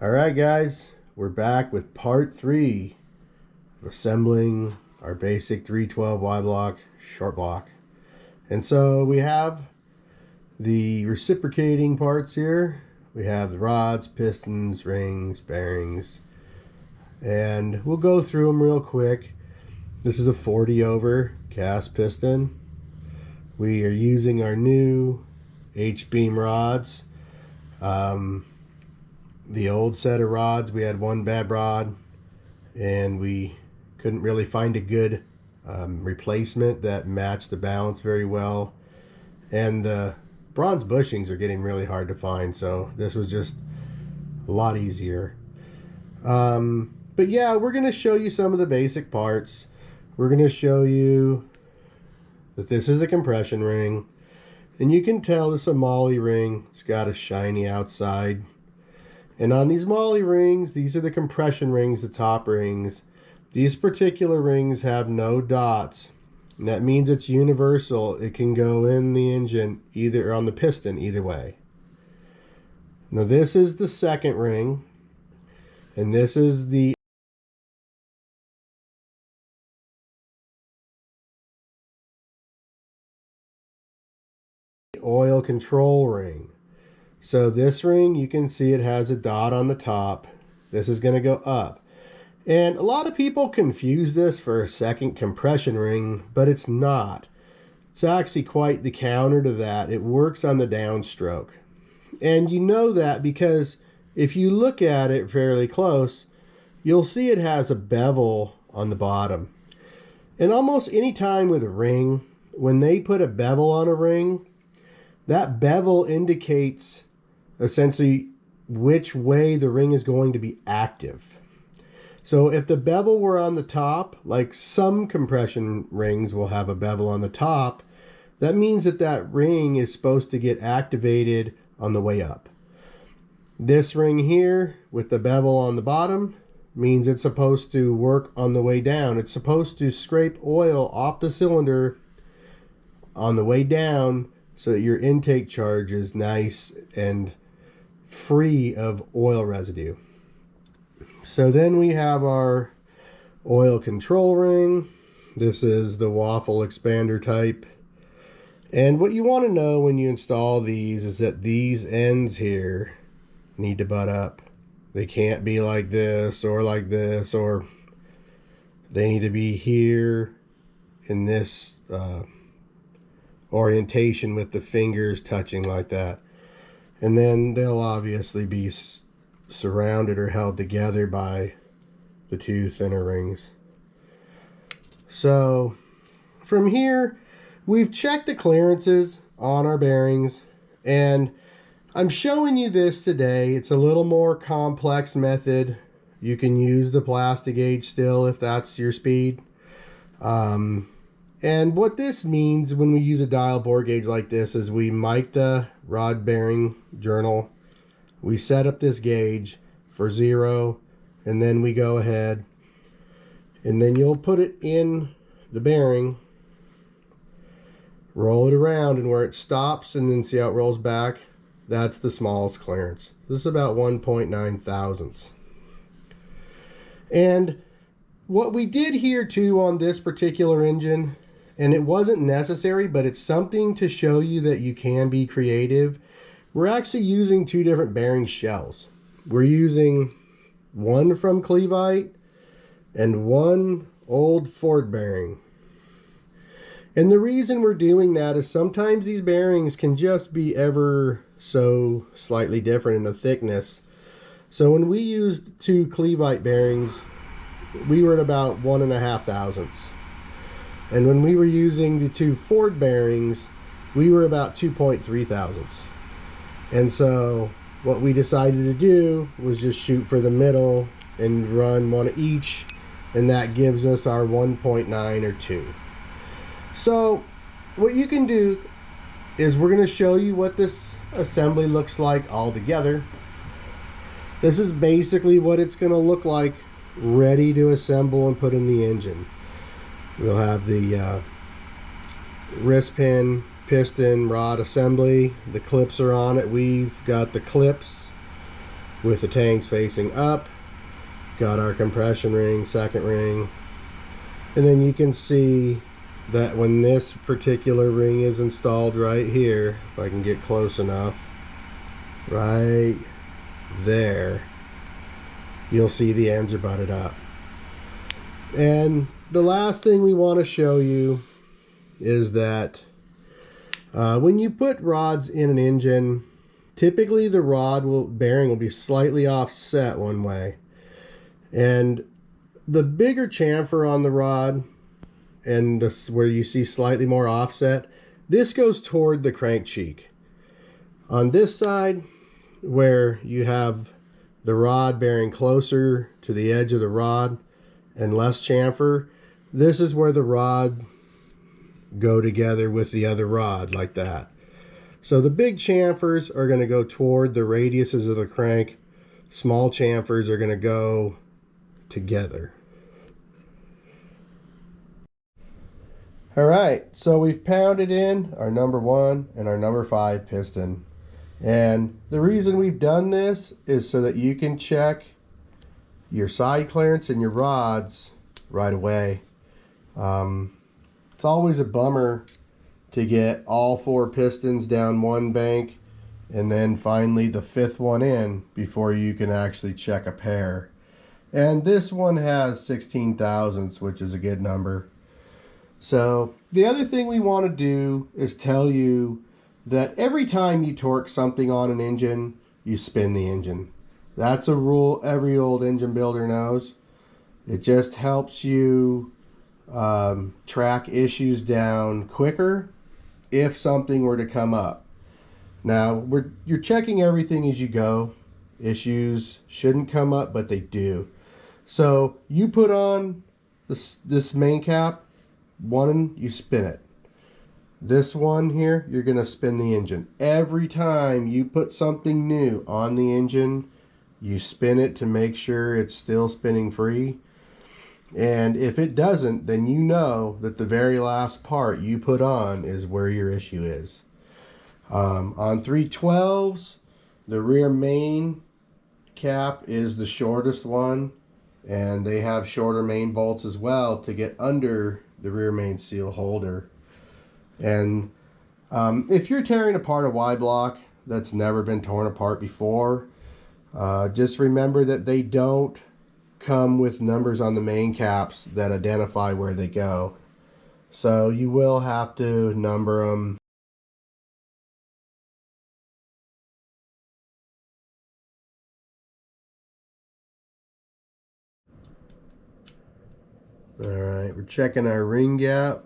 Alright guys, we're back with part 3 of assembling our basic 312 Y block short block. And so we have the reciprocating parts here. We have the rods, pistons, rings, bearings, and we'll go through them real quick. This is a 40 over cast piston. We are using our new H-beam rods. The old set of rods, we had one bad rod and we couldn't really find a good replacement that matched the balance very well, and the bronze bushings are getting really hard to find, so this was just a lot easier. But yeah, we're going to show you some of the basic parts. We're going to show you that this is the compression ring, and you can tell this is a moly ring. It's got a shiny outside. And on these moly rings, these are the compression rings, the top rings. These particular rings have no dots. And that means it's universal. It can go in the engine, either on the piston, either way. Now this is the second ring. And this is the oil control ring. So this ring, you can see it has a dot on the top. This is going to go up. And a lot of people confuse this for a second compression ring, but it's not. It's actually quite the counter to that. It works on the downstroke. And you know that because if you look at it fairly close, you'll see it has a bevel on the bottom. And almost any time with a ring, when they put a bevel on a ring, that bevel indicates essentially which way the ring is going to be active. So if the bevel were on the top, like some compression rings will have a bevel on the top, that means that that ring is supposed to get activated on the way up. This ring here with the bevel on the bottom means it's supposed to work on the way down. It's supposed to scrape oil off the cylinder on the way down so that your intake charge is nice and free of oil residue. So then we have our oil control ring. This is the waffle expander type. And what you want to know when you install these is that these ends here need to butt up. They can't be like this, or they need to be here in this orientation with the fingers touching like that. And then they'll obviously be surrounded or held together by the two thinner rings. So from here, we've checked the clearances on our bearings, and I'm showing you this today. It's a little more complex method. You can use the plastic gauge still if that's your speed. And what this means when we use a dial bore gauge like this is we mic the rod bearing journal. We set up this gauge for 0, and then we go ahead and then you'll put it in the bearing, roll it around, and where it stops and then see how it rolls back, that's the smallest clearance. This is about 1.9 thousandths. And what we did here too on this particular engine, and it wasn't necessary, but it's something to show you that you can be creative. We're actually using two different bearing shells. We're using one from Clevite and one old Ford bearing. And the reason we're doing that is sometimes these bearings can just be ever so slightly different in the thickness. So when we used two Clevite bearings, we were at about 1.5 thousandths. And when we were using the two Ford bearings, we were about 2.3 thousandths. And so what we decided to do was just shoot for the middle and run one of each, and that gives us our 1.9 or 2. So what you can do is we're going to show you what this assembly looks like all together. This is basically what it's going to look like ready to assemble and put in the engine. We'll have the wrist pin, piston, rod assembly. The clips are on it. We've got the clips with the tanks facing up. Got our compression ring, second ring. And then you can see that when this particular ring is installed right here, if I can get close enough, right there, you'll see the ends are butted up. And the last thing we want to show you is that when you put rods in an engine, typically the bearing will be slightly offset one way. And the bigger chamfer on the rod, and this where you see slightly more offset, this goes toward the crank cheek. On this side, where you have the rod bearing closer to the edge of the rod and less chamfer, this is where the rod go together with the other rod, like that. So the big chamfers are going to go toward the radiuses of the crank. Small chamfers are going to go together. All right, so we've pounded in our number 1 and our number 5 piston. And the reason we've done this is so that you can check your side clearance and your rods right away. It's always a bummer to get all 4 pistons down one bank and then finally the 5th one in before you can actually check a pair. And this one has 16 thousandths, which is a good number. So the other thing we want to do is tell you that every time you torque something on an engine, you spin the engine. That's a rule every old engine builder knows. It just helps you track issues down quicker if something were to come up. Now, you're checking everything as you go. Issues shouldn't come up, but they do. So you put on this main cap, one, you spin it. This one here, you're going to spin the engine. Every time you put something new on the engine, you spin it to make sure it's still spinning free. And if it doesn't, then you know that the very last part you put on is where your issue is. On 312s, the rear main cap is the shortest one, and they have shorter main bolts as well to get under the rear main seal holder. And if you're tearing apart a Y block that's never been torn apart before, just remember that they don't come with numbers on the main caps that identify where they go. So you will have to number them. Alright, we're checking our ring gap.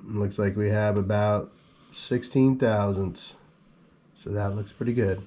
Looks like we have about 16 thousandths. So that looks pretty good.